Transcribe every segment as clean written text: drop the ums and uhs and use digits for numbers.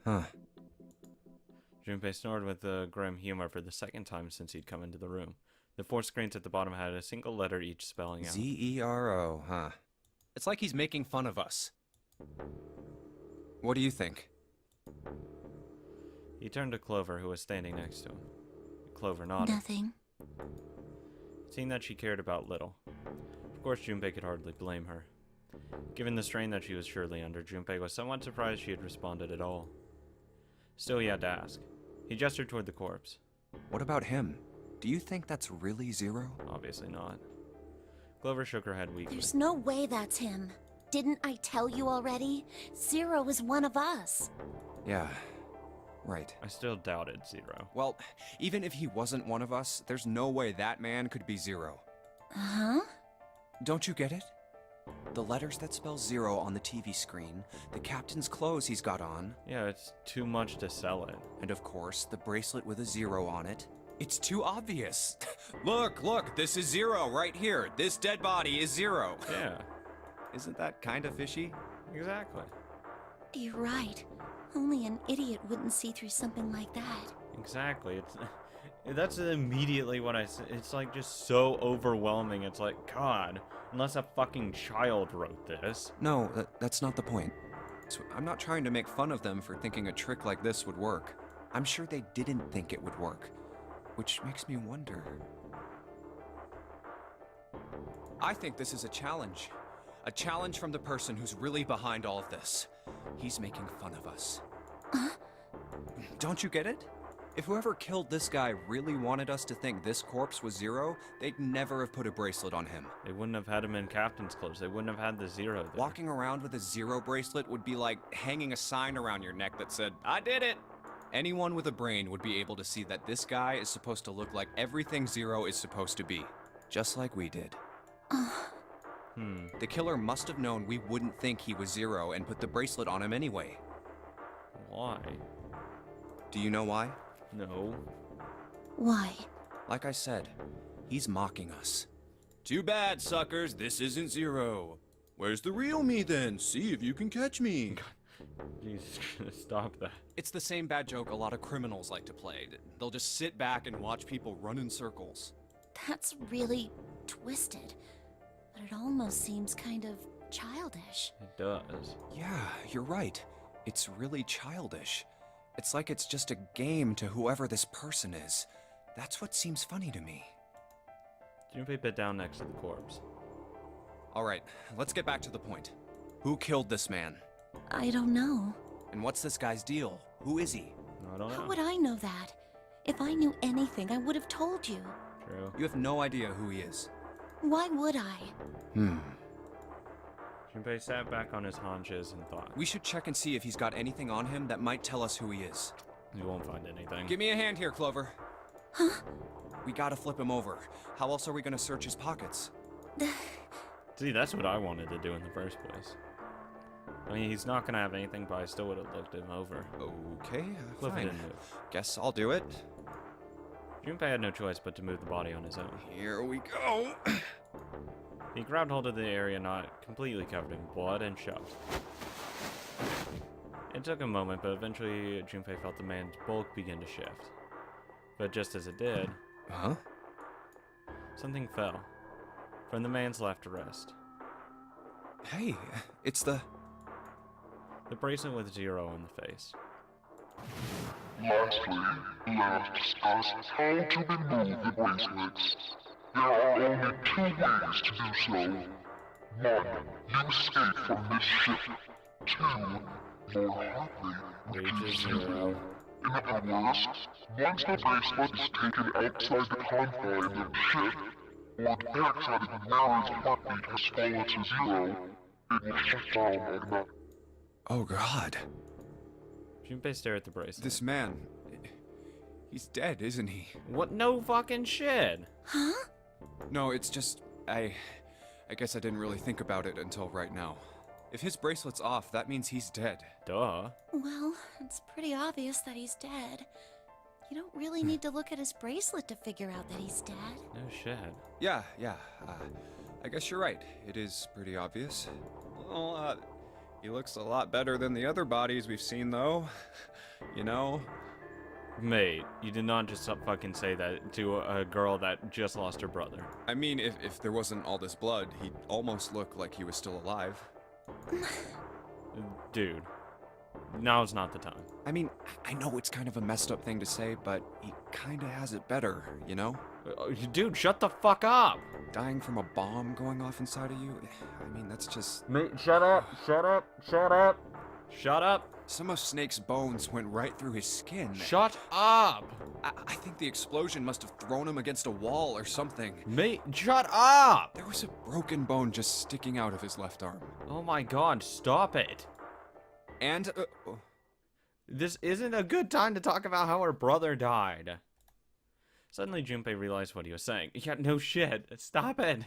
Huh. Junpei snored with grim humor for the second time since he'd come into the room. The four screens at the bottom had a single letter each spelling out. Zero, huh? It's like he's making fun of us. What do you think? He turned to Clover, who was standing next to him. Clover nodded. Nothing. Seeing that she cared about little. Of course, Junpei could hardly blame her. Given the strain that she was surely under, Junpei was somewhat surprised she had responded at all. Still, he had to ask. He gestured toward the corpse. What about him? Do you think that's really Zero? Obviously not. Clover shook her head weakly. There's no way that's him. Didn't I tell you already? Zero is one of us. Yeah, right. I still doubted Zero. Well, even if he wasn't one of us, there's no way that man could be Zero. Huh? Don't you get it? The letters that spell Zero on the TV screen, the captain's clothes he's got on, Yeah, it's too much to sell it. and of course, the bracelet with a zero on it. It's too obvious. Look, this is Zero right here. This dead body is Zero. Yeah, Isn't that kind of fishy? exactly. You're right. Only an idiot wouldn't see through something like that. Exactly. That's immediately what I said. It's like just so overwhelming. It's like, God, unless a fucking child wrote this. No, that's not the point. So I'm not trying to make fun of them for thinking a trick like this would work. I'm sure they didn't think it would work. Which makes me wonder. I think this is a challenge. A challenge from the person who's really behind all of this. He's making fun of us. Don't you get it? If whoever killed this guy really wanted us to think this corpse was Zero, they'd never have put a bracelet on him. They wouldn't have had him in captain's clothes. They wouldn't have had the Zero there. Walking around with a Zero bracelet would be like hanging a sign around your neck that said, "I did it!" Anyone with a brain would be able to see that this guy is supposed to look like everything Zero is supposed to be. Just like we did. The killer must have known we wouldn't think he was Zero and put the bracelet on him anyway. Why? Do you know why? No. Why? Like I said, he's mocking us. Too bad, suckers, this isn't Zero. Where's the real me then? See if you can catch me. Jesus, stop that. It's the same bad joke a lot of criminals like to play. They'll just sit back and watch people run in circles. That's really twisted. But it almost seems kind of childish. It does. Yeah, you're right. It's really childish. It's like it's just a game to whoever this person is. That's what seems funny to me. Junpei bit down next to the corpse. Alright, let's get back to the point. Who killed this man? I don't know. And what's this guy's deal? Who is he? I don't How know. would I know that? If I knew anything, I would have told you. True. You have no idea who he is. Why would I? Junpei sat back on his haunches and thought. We should check and see if he's got anything on him that might tell us who he is. You won't find anything. Give me a hand here, Clover. Huh? We gotta flip him over. How else are we gonna search his pockets? See, that's what I wanted to do in the first place. I mean, he's not gonna have anything, but I still would have looked him over. Okay, Cliff fine. didn't move. Guess I'll do it. Junpei had no choice but to move the body on his own. Here we go. He grabbed hold of the area not completely covered in blood and shoved. It took a moment, but eventually Junpei felt the man's bulk begin to shift. But just as it did, Huh? something fell from the man's left wrist. Hey, it's the... The bracelet with Zero in the face. Lastly, let us discuss how to remove the bracelets. There are only two ways to do so. One, you escape from this ship. Two, more hotly, we can Wages sue Zero. you. In other words, once the bracelet is taken outside the confines of the ship, or the backside of the mirror's heartbeat has fallen to zero, it will shut down automatically. Oh god. Junpei stared at the bracelet. This man... He's dead, isn't he? What? No fucking shit! Huh? No, it's just... I guess I didn't really think about it until right now. If his bracelet's off, that means he's dead. Duh. Well, it's pretty obvious that he's dead. You don't really need to look at his bracelet to figure out that he's dead. No shit. Yeah. I guess you're right. It is pretty obvious. Well, He looks a lot better than the other bodies we've seen, though. You know? Mate, you did not just fucking say that to a girl that just lost her brother. I mean, if there wasn't all this blood, he'd almost look like he was still alive. Dude, now's not the time. I mean, I know it's kind of a messed up thing to say, but he kinda has it better, you know? Dude, shut the fuck up! Dying from a bomb going off inside of you, I mean, that's just... Mate, shut up! Shut up! Shut up! Shut up! Some of Snake's bones went right through his skin. Shut up! I think the explosion must have thrown him against a wall or something. Mate, shut up! There was a broken bone just sticking out of his left arm. Oh my god, stop it! And, This isn't a good time to talk about how her brother died. Suddenly, Junpei realized what he was saying. Yeah, no shit. Stop it.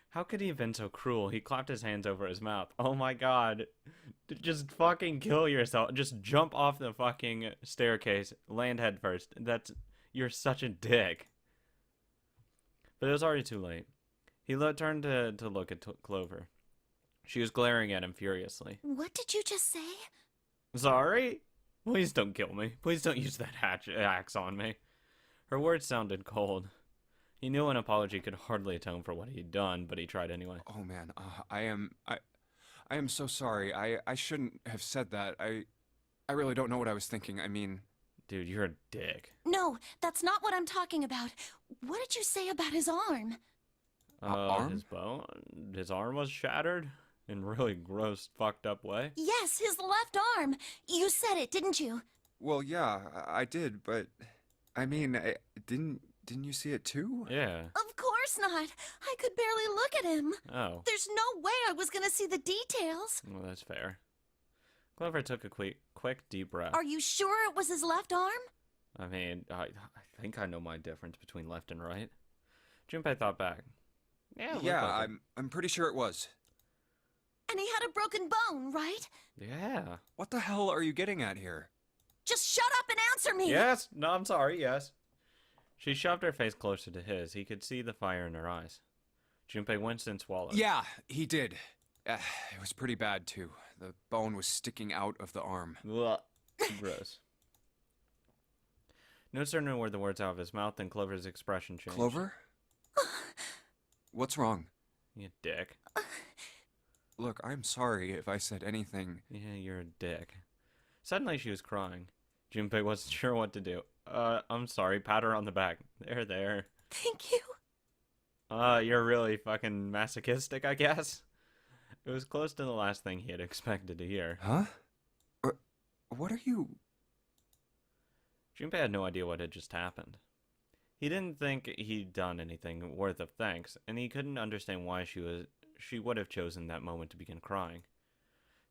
How could he have been so cruel? He clapped his hands over his mouth. Oh my god. Just fucking kill yourself. Just jump off the fucking staircase. Land head first. You're such a dick. But it was already too late. He turned to look at Clover. She was glaring at him furiously. What did you just say? Sorry? Please don't kill me. Please don't use that axe on me. Her words sounded cold. He knew an apology could hardly atone for what he'd done, but he tried anyway. oh man, I am so sorry. I shouldn't have said that. I really don't know what I was thinking. I mean... Dude, you're a dick. No, that's not what I'm talking about. What did you say about his arm? Arm? His arm was shattered in a really gross, fucked up way. Yes, his left arm. You said it, didn't you? Well, yeah, I did, but... I mean, didn't you see it too? Yeah. Of course not. I could barely look at him. Oh. There's no way I was gonna see the details. Well, that's fair. Clover took a quick deep breath. Are you sure it was his left arm? I mean, I think I know my difference between left and right. Junpei thought back. Yeah, it looked Yeah, like it. I'm pretty sure it was. And he had a broken bone, right? Yeah. What the hell are you getting at here? Just shut up and answer me! Yes. No, I'm sorry. Yes. She shoved her face closer to his. He could see the fire in her eyes. Junpei winced and swallowed. Yeah, he did. It was pretty bad too. The bone was sticking out of the arm. Blah. Gross. No sooner were the words out of his mouth than Clover's expression changed. Clover? What's wrong? You dick. Look, I'm sorry if I said anything. Yeah, you're a dick. Suddenly she was crying. Junpei wasn't sure what to do. I'm sorry. Pat her on the back. There. Thank you. You're really fucking masochistic, I guess. It was close to the last thing he had expected to hear. Huh? What are you... Junpei had no idea what had just happened. He didn't think he'd done anything worth of thanks, and he couldn't understand why she would have chosen that moment to begin crying.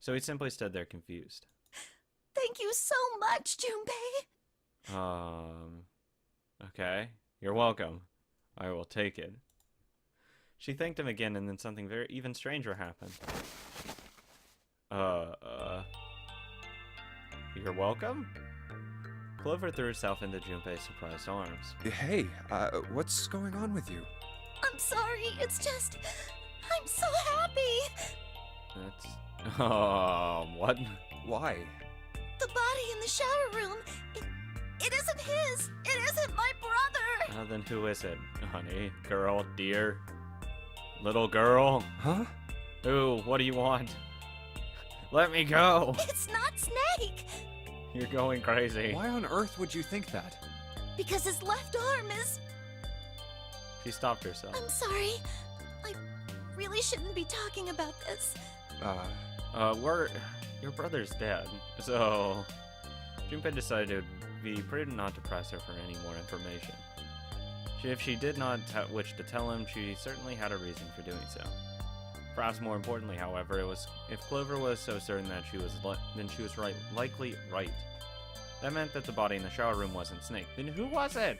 So he simply stood there confused. Thank you so much, Junpei. Okay. You're welcome. I will take it. She thanked him again, and then something even stranger happened. You're welcome? Clover threw herself into Junpei's surprised arms. Hey, what's going on with you? I'm sorry, it's just... I'm so happy! That's... what? Why? The body in the shower room, it isn't his! It isn't my brother! Then who is it? Honey? Girl? Dear? Little girl? Huh? Who? What do you want? Let me go! It's not Snake! You're going crazy. Why on earth would you think that? Because his left arm is... She stopped herself. I'm sorry. I really shouldn't be talking about this. Your brother's dead, so... Junpei decided it would be prudent not to press her for any more information. If she did not wish to tell him, she certainly had a reason for doing so. Perhaps more importantly, however, it was if Clover was so certain that she was then she was likely right. That meant that the body in the shower room wasn't Snake. Then who was it?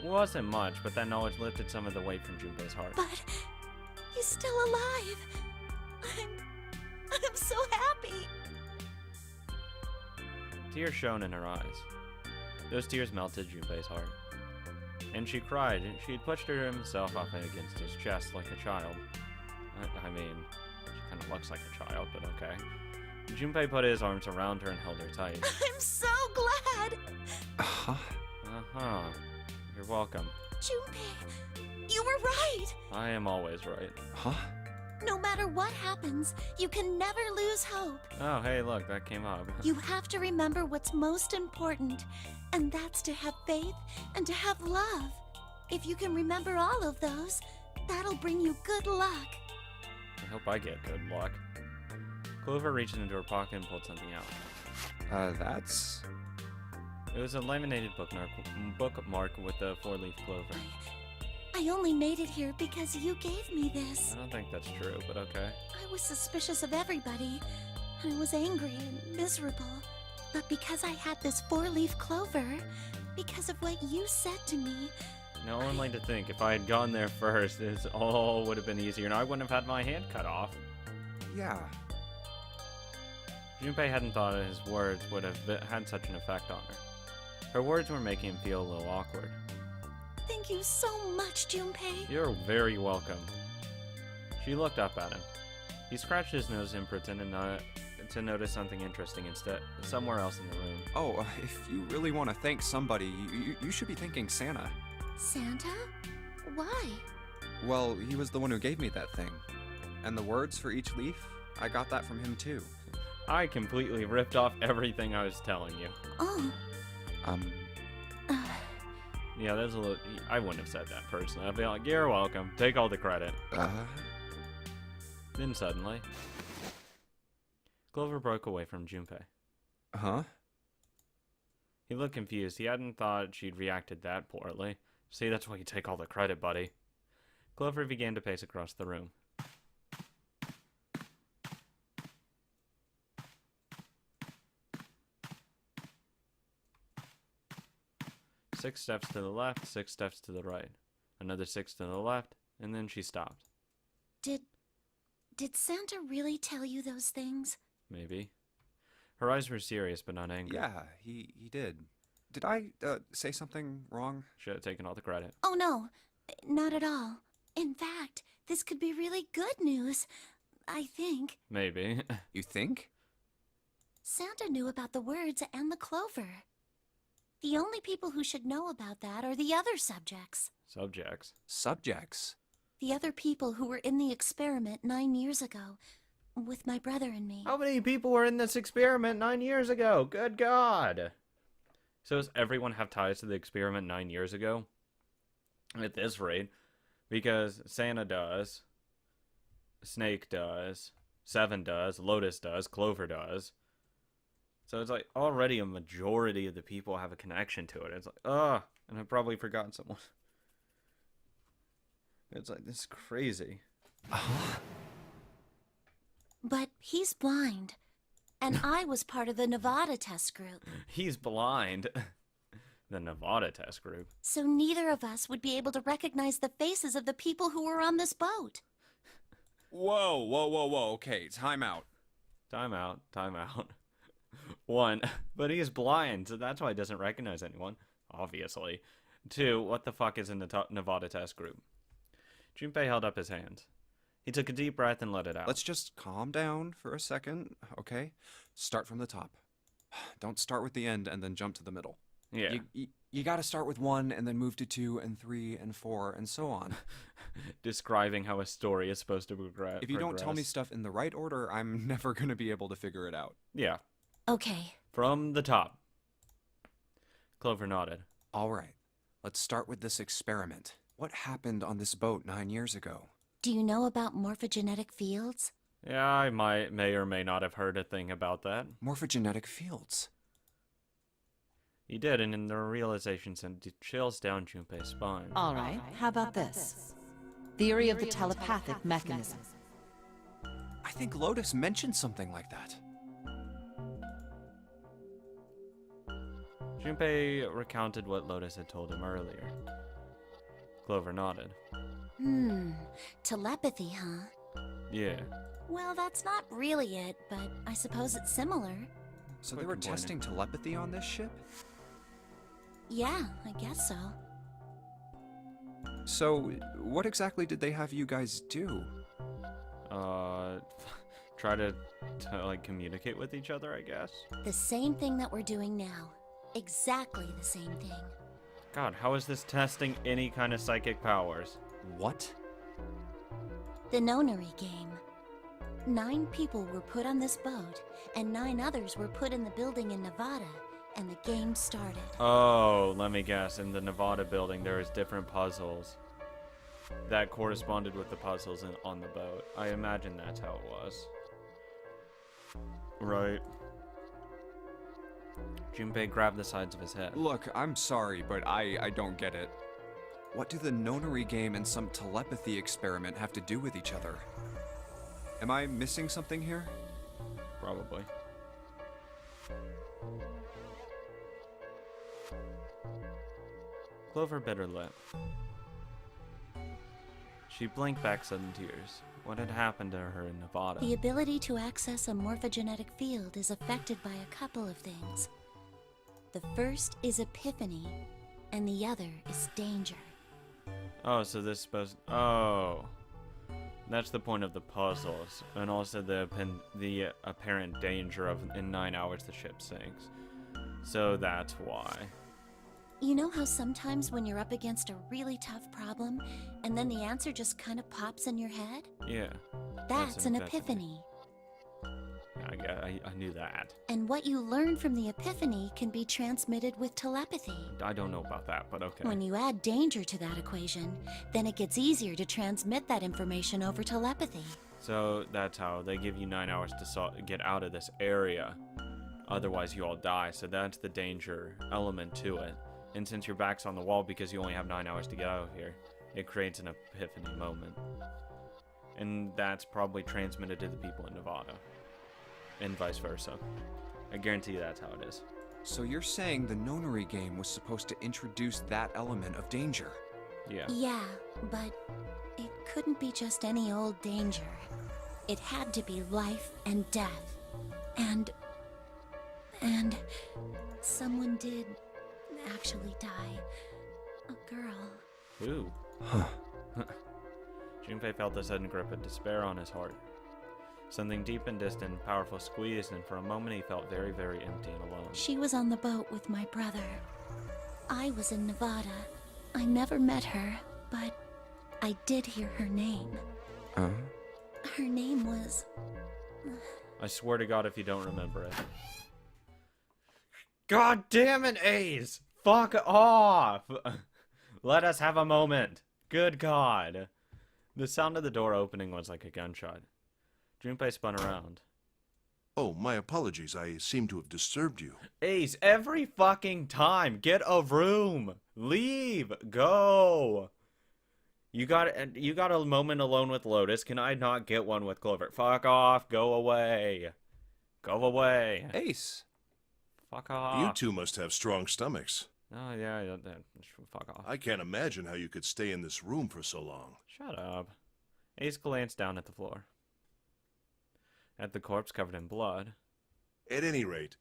It wasn't much, but that knowledge lifted some of the weight from Junpei's heart. But he's still alive. I'm so happy. Tears shone in her eyes. Those tears melted Junpei's heart. And she cried. She had pushed herself up against his chest like a child. I mean, she kind of looks like a child, but okay. Junpei put his arms around her and held her tight. I'm so glad! Huh? Uh-huh. You're welcome. Junpei, you were right! I am always right. Huh? No matter what happens, you can never lose hope. Oh, hey, look, that came up. You have to remember what's most important, and that's to have faith and to have love. If you can remember all of those, that'll bring you good luck. I hope I get good luck. Clover reached into her pocket and pulled something out. That's... It was a laminated bookmark with a 4-leaf clover. I only made it here because you gave me this. I don't think that's true, but okay. I was suspicious of everybody. I was angry and miserable. But because I had this 4-leaf clover, because of what you said to me, Now, only to think, if I had gone there first, this all would have been easier, and I wouldn't have had my hand cut off. Yeah. Junpei hadn't thought his words would have had such an effect on her. Her words were making him feel a little awkward. thank you so much, Junpei. You're very welcome. She looked up at him. He scratched his nose and pretended not to notice something interesting instead, somewhere else in the room. Oh, if you really want to thank somebody, you should be thanking Santa. Santa? Why? Well, he was the one who gave me that thing. And the words for each leaf, I got that from him too. I completely ripped off everything I was telling you. Oh. Yeah, there's a little... I wouldn't have said that personally. I'd be like, you're welcome. Take all the credit. Then suddenly... Clover broke away from Junpei. Huh? He looked confused. He hadn't thought she'd reacted that poorly. See, that's why you take all the credit, buddy. Clover began to pace across the room. Six steps to the left, 6 steps to the right. Another 6 to the left, and then she stopped. Did Santa really tell you those things? Maybe. Her eyes were serious, but not angry. Yeah, he did. Did I say something wrong? Should have taken all the credit. Oh no, not at all. In fact, this could be really good news. I think. Maybe. You think? Santa knew about the words and the clover. The only people who should know about that are the other subjects. Subjects. Subjects. The other people who were in the experiment 9 years ago, with my brother and me. How many people were in this experiment 9 years ago? Good God! So does everyone have ties to the experiment 9 years ago? At this rate. Because Santa does. Snake does. Seven does. Lotus does. Clover does. So it's like already a majority of the people have a connection to it. It's like, ugh. And I've probably forgotten someone. It's like, this is crazy. But he's blind. And I was part of the Nevada test group. He's blind. The Nevada test group. So neither of us would be able to recognize the faces of the people who were on this boat. Whoa. Okay, time out. Time out. 1, but he's blind, so that's why he doesn't recognize anyone, obviously. 2, what the fuck is in the Nevada test group? Junpei held up his hand. He took a deep breath and let it out. Let's just calm down for a second, okay? Start from the top. Don't start with the end and then jump to the middle. Yeah. You gotta start with 1 and then move to 2 and 3 and 4 and so on. Describing how a story is supposed to progress. If you don't tell me stuff in the right order, I'm never gonna be able to figure it out. Yeah. Okay. From the top. Clover nodded. All right, let's start with this experiment. What happened on this boat 9 years ago? Do you know about morphogenetic fields? Yeah, I may or may not have heard a thing about that. Morphogenetic fields. He did, and in the realization sent chills down Junpei's spine. All right, how about this? Theory of the telepathic mechanism. I think Lotus mentioned something like that. Junpei recounted what Lotus had told him earlier. Clover nodded. Telepathy, huh? Yeah. Well, that's not really it, but I suppose it's similar. So Quite they were complaining. testing telepathy on this ship? Yeah, I guess so. So, what exactly did they have you guys do? try to like communicate with each other, I guess. The same thing that we're doing now. Exactly the same thing. God, how is this testing any kind of psychic powers? What? The Nonary game. 9 people were put on this boat, and 9 others were put in the building in Nevada, and the game started. Oh, let me guess. In the Nevada building, there is different puzzles that corresponded with the puzzles on the boat. I imagine that's how it was. Right. Junpei grabbed the sides of his head. Look, I'm sorry, but I don't get it. What do the Nonary game and some telepathy experiment have to do with each other? Am I missing something here? Probably. Clover bit her lip. She blinked back sudden tears. What had happened to her in Nevada? The ability to access a morphogenetic field is affected by a couple of things. The first is epiphany, and the other is danger. Oh, so this is supposed... Oh. That's the point of the puzzles. And also the apparent danger of in 9 hours the ship sinks. So that's why. You know how sometimes when you're up against a really tough problem, and then the answer just kind of pops in your head? Yeah. That's an epiphany. I knew that. And what you learn from the epiphany can be transmitted with telepathy. I don't know about that, but okay. When you add danger to that equation, then it gets easier to transmit that information over telepathy. So that's how they give you 9 hours to get out of this area. Otherwise you all die, so that's the danger element to it. And since your back's on the wall because you only have 9 hours to get out of here, it creates an epiphany moment. And that's probably transmitted to the people in Nevada. And vice versa. I guarantee that's how it is. So you're saying the Nonary game was supposed to introduce that element of danger? Yeah. Yeah, but it couldn't be just any old danger. It had to be life and death. And someone did actually die. A girl. Ooh. Huh. Junpei felt a sudden grip of despair on his heart. Something deep and distant and powerful squeezed, and for a moment he felt very, very empty and alone. She was on the boat with my brother. I was in Nevada. I never met her, but I did hear her name. Her name was... I swear to God if you don't remember it. God damn it, Ace! Fuck off! Let us have a moment. Good God. The sound of the door opening was like a gunshot. Junpei spun around. Oh, my apologies. I seem to have disturbed you. Ace, every fucking time. Get a room. Leave. Go. You got a moment alone with Lotus. Can I not get one with Clover? Fuck off. Go away. Go away. Ace! Fuck off. You two must have strong stomachs. Oh, yeah. Fuck off. I can't imagine how you could stay in this room for so long. Shut up. Ace glanced down at the floor. At the corpse covered in blood. At any rate,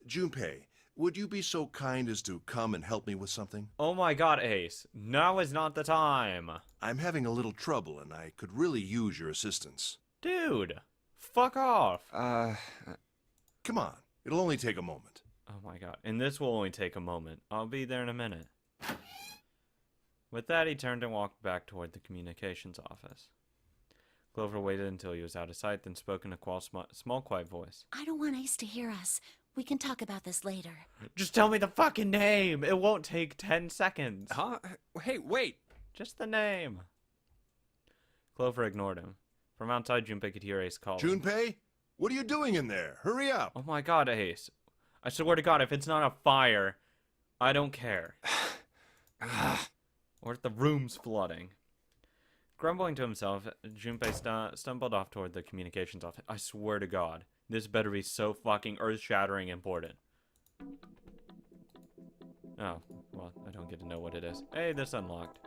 Junpei, would you be so kind as to come and help me with something? Oh my God, Ace. Now is not the time. I'm having a little trouble, and I could really use your assistance. Dude. Fuck off. Come on. It'll only take a moment. Oh my God. And this will only take a moment. I'll be there in a minute. With that, he turned and walked back toward the communications office. Clover waited until he was out of sight, then spoke in a small, quiet voice. I don't want Ace to hear us. We can talk about this later. Just tell me the fucking name! It won't take 10 seconds. Huh? Hey, wait! Just the name. Clover ignored him. From outside, Junpei could hear Ace calling. Junpei? What are you doing in there? Hurry up! Oh my God, Ace. I swear to God, if it's not a fire, I don't care. Or if the room's flooding. Grumbling to himself, Junpei stumbled off toward the communications office. I swear to God, this better be so fucking earth-shattering important. Oh, well, I don't get to know what it is. Hey, this unlocked.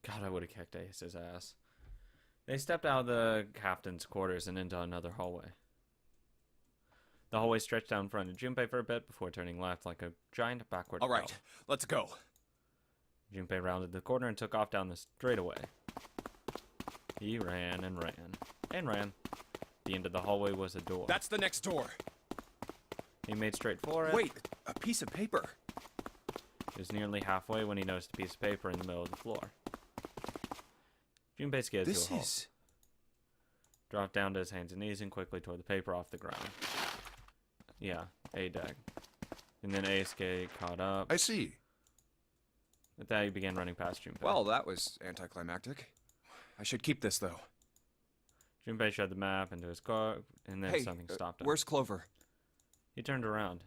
God, I would have kicked Ace's ass. They stepped out of the captain's quarters and into another hallway. The hallway stretched down in front of Junpei for a bit before turning left like a giant backward All right, L. let's go. Junpei rounded the corner and took off down the straightaway. He ran and ran and ran. The end of the hallway was a door. That's the next door. He made straight for it. Wait, a piece of paper. He was nearly halfway when he noticed a piece of paper in the middle of the floor. Junpei skidded to a This halt. is... Dropped down to his hands and knees and quickly tore the paper off the ground. Yeah, A-Dag. And then Ace caught up. I see. With that, he began running past Junpei. Well, that was anticlimactic. I should keep this, though. Junpei shoved the map into his car, and then Hey, something stopped him. where's Clover? He turned around.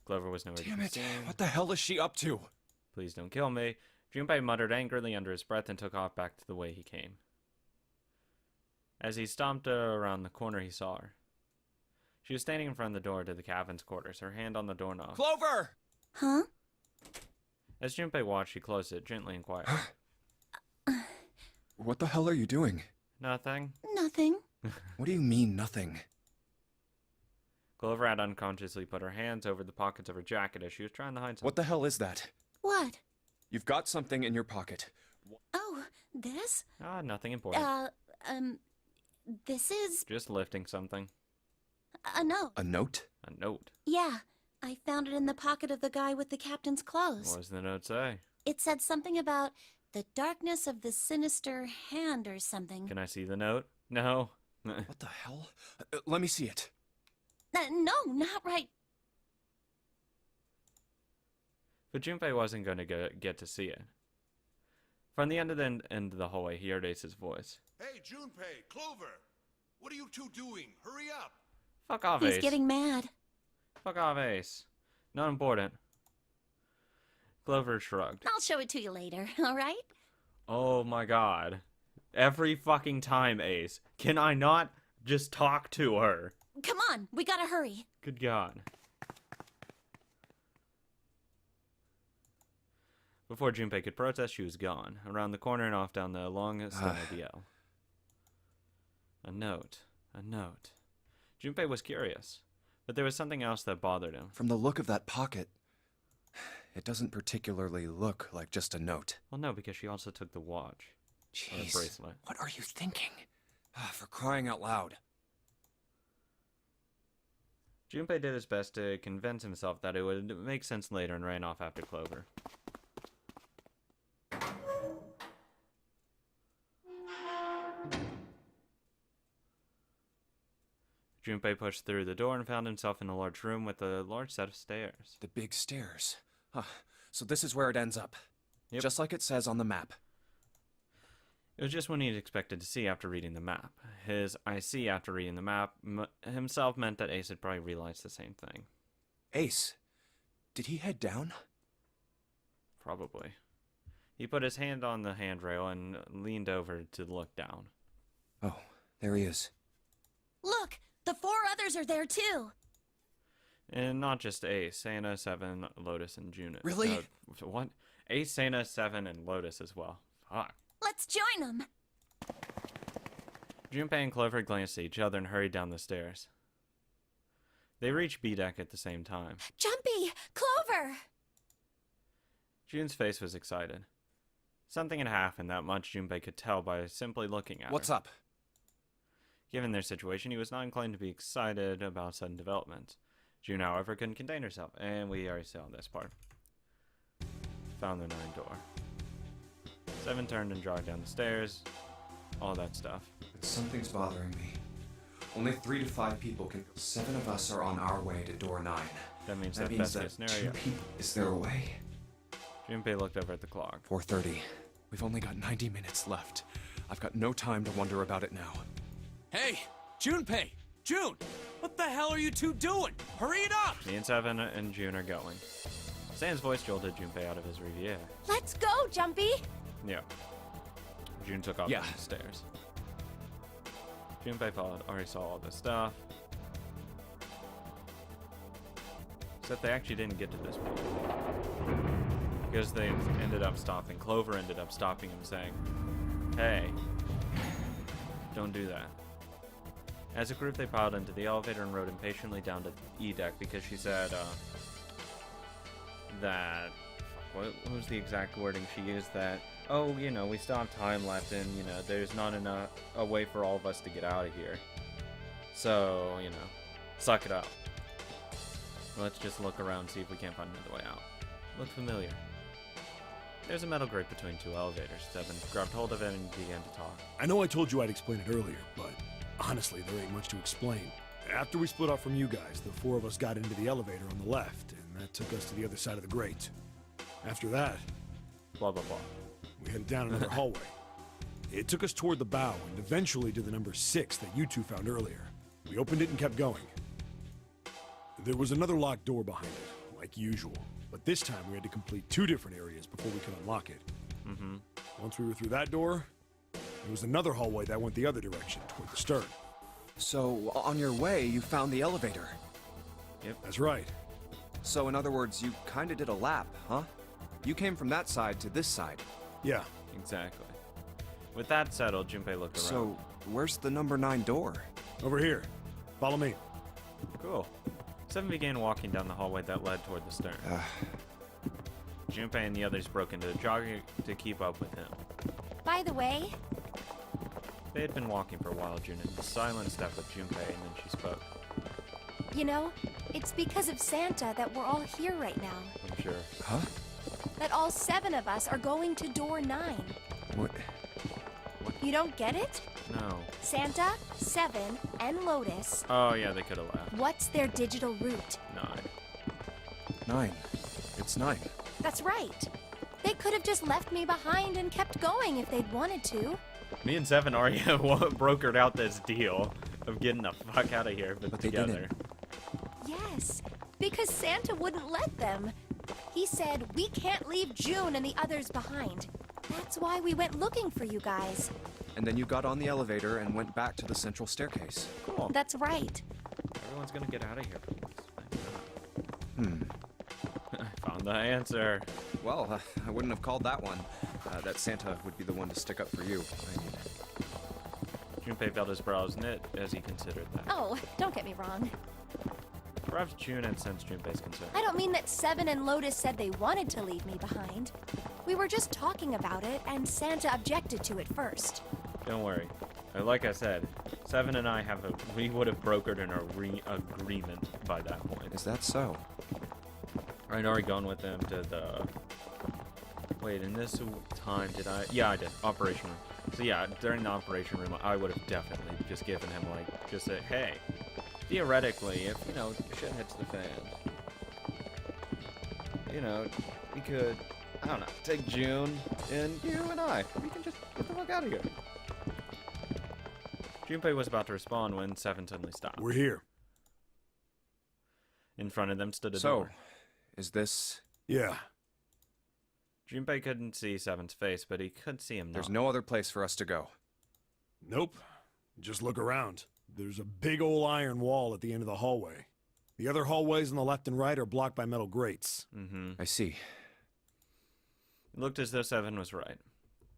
Clover was nowhere to Damn be it, seen. what the hell is she up to? Please don't kill me. Junpei muttered angrily under his breath and took off back to the way he came. As he stomped around the corner, he saw her. She was standing in front of the door to the cabin's quarters, her hand on the doorknob. Clover! Huh? As Junpei watched, she closed it gently and quietly. What the hell are you doing? Nothing. Nothing. What do you mean, nothing? Clover had unconsciously put her hands over the pockets of her jacket as she was trying to hide something. What the hell is that? What? You've got something in your pocket. Oh, this? Ah, nothing important. This is Just lifting something. a note. A note? A note. Yeah, I found it in the pocket of the guy with the captain's clothes. What does the note say? It said something about the darkness of the sinister hand or something. Can I see the note? No. What the hell? Let me see it. No, not right. But Junpei wasn't going to get to see it. From the end of the hallway, he heard Ace's voice. Hey, Junpei, Clover! What are you two doing? Hurry up! Fuck off, He's Ace. getting mad. Fuck off, Ace. Not important. Clover shrugged. I'll show it to you later, all right? Oh my god. Every fucking time, Ace. Can I not just talk to her? Come on, we gotta hurry. Good god. Before Junpei could protest, she was gone. Around the corner and off down the long center of the L. A note. A note. Junpei was curious. But there was something else that bothered him. From the look of that pocket, it doesn't particularly look like just a note. Well, no, because she also took the watch. Or the Jeez, bracelet. what are you thinking? For crying out loud. Junpei did his best to convince himself that it would make sense later and ran off after Clover. Junpei pushed through the door and found himself in a large room with a large set of stairs. The big stairs. So this is where it ends up. Yep. Just like it says on the map. It was just what he'd expected to see after reading the map. His I see after reading the map himself meant that Ace had probably realized the same thing. Ace, did he head down? Probably. He put his hand on the handrail and leaned over to look down. Oh, there he is. Look, the 4 others are there too. And not just Ace, Sana, Seven, Lotus, and Juno. Really? What? Ace, Sana, Seven, and Lotus as well. Fuck. Let's join them. Junpei and Clover glanced at each other and hurried down the stairs. They reached B-Deck at the same time. Jumpy! Clover! June's face was excited. Something had happened, that much Junpei could tell by simply looking at What's her. up? Given their situation, he was not inclined to be excited about sudden developments. June, however, couldn't contain herself, and we already saw this part. Found the 9 door. Seven turned and jogged down the stairs. All that stuff. Something's bothering me. Only 3 to 5 people can. 7 of us are on our way to door 9. That means That that means best that case 2 scenario. people. Is there a way? Junpei looked over at the clock. 4:30. We've only got 90 minutes left. I've got no time to wonder about it now. Hey, Junpei! June! What the hell are you two doing? Hurry it up! Me and Seven and June are going. Sam's voice jolted Junpei out of his riviera. Let's go, Jumpy! Yeah. June took off Yeah. down the stairs. Junpei already saw all this stuff. Except they actually didn't get to this point. Because they ended up stopping. Clover ended up stopping him saying, "Hey, don't do that." As a group, they piled into the elevator and rode impatiently down to E-Deck because she said, that... what was the exact wording she used? That, oh, you know, we still have time left, and, you know, there's not enough a way for all of us to get out of here. So, you know, suck it up. Let's just look around, see if we can't find another way out. Look familiar. There's a metal grate between two elevators. Seven grabbed hold of it and began to talk. I know I told you I'd explain it earlier, but honestly, there ain't much to explain. After we split off from you guys, the four of us got into the elevator on the left, and that took us to the other side of the grate. After that, Blah, blah, blah. we headed down another hallway. It took us toward the bow, and eventually to the number 6 that you two found earlier. We opened it and kept going. There was another locked door behind it, like usual, but this time we had to complete 2 different areas before we could unlock it. Mm-hmm. Once we were through that door, there was another hallway that went the other direction, toward the stern. So, on your way, you found the elevator. That's right. So, in other words, you kinda did a lap, huh? You came from that side to this side. Yeah. Exactly. With that settled, Junpei looked around. So, where's the number 9 door? Over here. Follow me. Cool. Seven began walking down the hallway that led toward the stern. Junpei and the others broke into a jog to keep up with him. By the way, They had been walking for a while, June in silent step with Junpei, and then she spoke. you know, it's because of Santa that we're all here right now. I'm sure. Huh? That all 7 of us are going to door 9. What? You don't get it? No. Santa, 7, and Lotus. Oh, yeah, they could have laughed. What's their digital route? 9. 9. It's 9. That's right. They could have just left me behind and kept going if they'd wanted to. Me and Seven already brokered out this deal of getting the fuck out of here, but But they together. didn't. Yes, because Santa wouldn't let them. He said we can't leave June and the others behind. That's why we went looking for you guys. And then you got on the elevator and went back to the central staircase. Cool. That's right. Everyone's gonna get out of here from this. Thank God. I found the answer. Well, I wouldn't have called that one. That Santa would be the one to stick up for you. I mean, Junpei felt his brows knit as he considered that. Oh, don't get me wrong. Perhaps June had sensed Junpei's concern. I don't mean that 7 and Lotus said they wanted to leave me behind. We were just talking about it, and Santa objected to it first. Don't worry. Like I said, Seven and I we would have brokered an agreement by that point. is that so? I'd already gone with them to the... Wait, in this time did I... Yeah, I did. Operation room. So yeah, during the operation room, I would have definitely just given him, like, just a, hey, theoretically, if, you know, shit hits the fan, you know, we could, I don't know, take June and you and I. We can just get the fuck out of here. Junpei was about to respond when Seven suddenly stopped. We're here. In front of them stood a So, door. is this... Yeah. Junpei couldn't see Seven's face, but he could see him There's now. no other place for us to go. Nope. Just look around. There's a big old iron wall at the end of the hallway. The other hallways on the left and right are blocked by metal grates. Mm-hmm. I see. It looked as though Seven was right.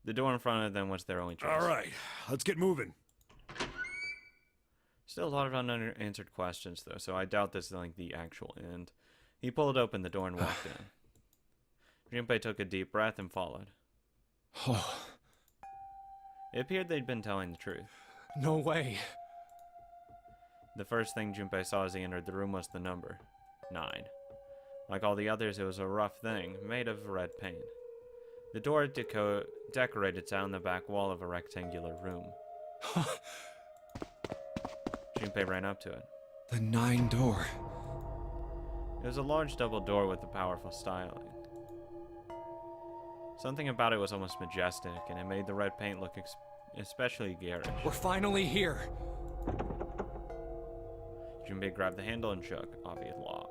The door in front of them was their only choice. All right, let's get moving. Still a lot of unanswered questions, though, so I doubt this is like the actual end. He pulled open the door and walked in. Junpei took a deep breath and followed. Oh, It appeared they'd been telling the truth. no way. The first thing Junpei saw as he entered the room was the number 9. Like all the others, it was a rough thing, made of red paint. The door decorated down the back wall of a rectangular room. Junpei ran up to it. The 9 door. It was a large double door with a powerful styling. Something about it was almost majestic, and it made the red paint look especially garish. We're finally here. Junpei grabbed the handle and shook,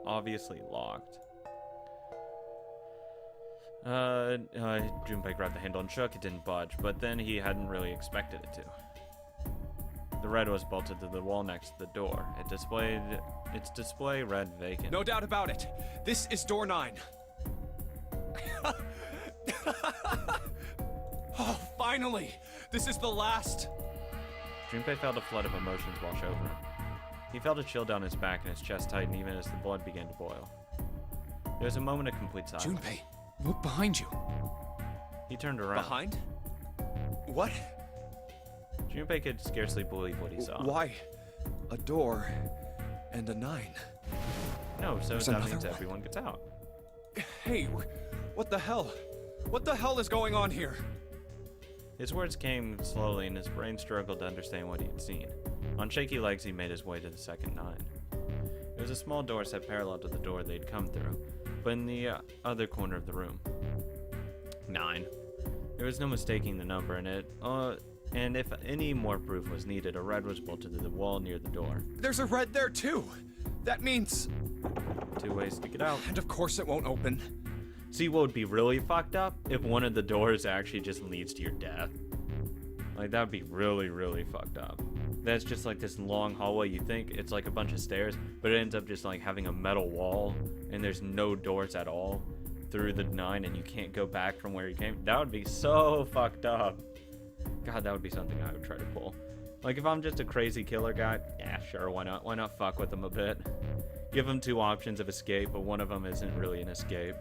obviously locked. Junpei grabbed the handle and shook, it didn't budge, but then he hadn't really expected it to. The red was bolted to the wall next to the door. It displayed its display read vacant. No doubt about it. This is door 9. Oh, finally! This is the last. Junpei felt a flood of emotions wash over him. He felt a chill down his back and his chest tighten even as the blood began to boil. There was a moment of complete silence. Junpei, Look behind you. He turned around. Behind? What? Junpei could scarcely believe what he saw. Why? A door and a 9. No, so There's that another means one. everyone gets out. Hey, what the hell? What the hell is going on here? His words came slowly, and his brain struggled to understand what he had seen. On shaky legs, he made his way to the second 9. It was a small door set parallel to the door they'd come through, but in the other corner of the room. 9. There was no mistaking the number in it, and if any more proof was needed, a red was bolted to the wall near the door. There's a red there too. That means... 2 ways to get out. And of course it won't open. See what would be really fucked up? If one of the doors actually just leads to your death. Like, that would be really, really fucked up. That's just like this long hallway. You think it's like a bunch of stairs, but it ends up just like having a metal wall, and there's no doors at all through the 9, and you can't go back from where you came. That would be so fucked up. God, that would be something I would try to pull. Like, if I'm just a crazy killer guy, yeah, sure, why not? Why not fuck with him a bit? Give him 2 options of escape, but one of them isn't really an escape.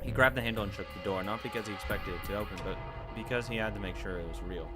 He grabbed the handle and shook the door, not because he expected it to open, but because he had to make sure it was real.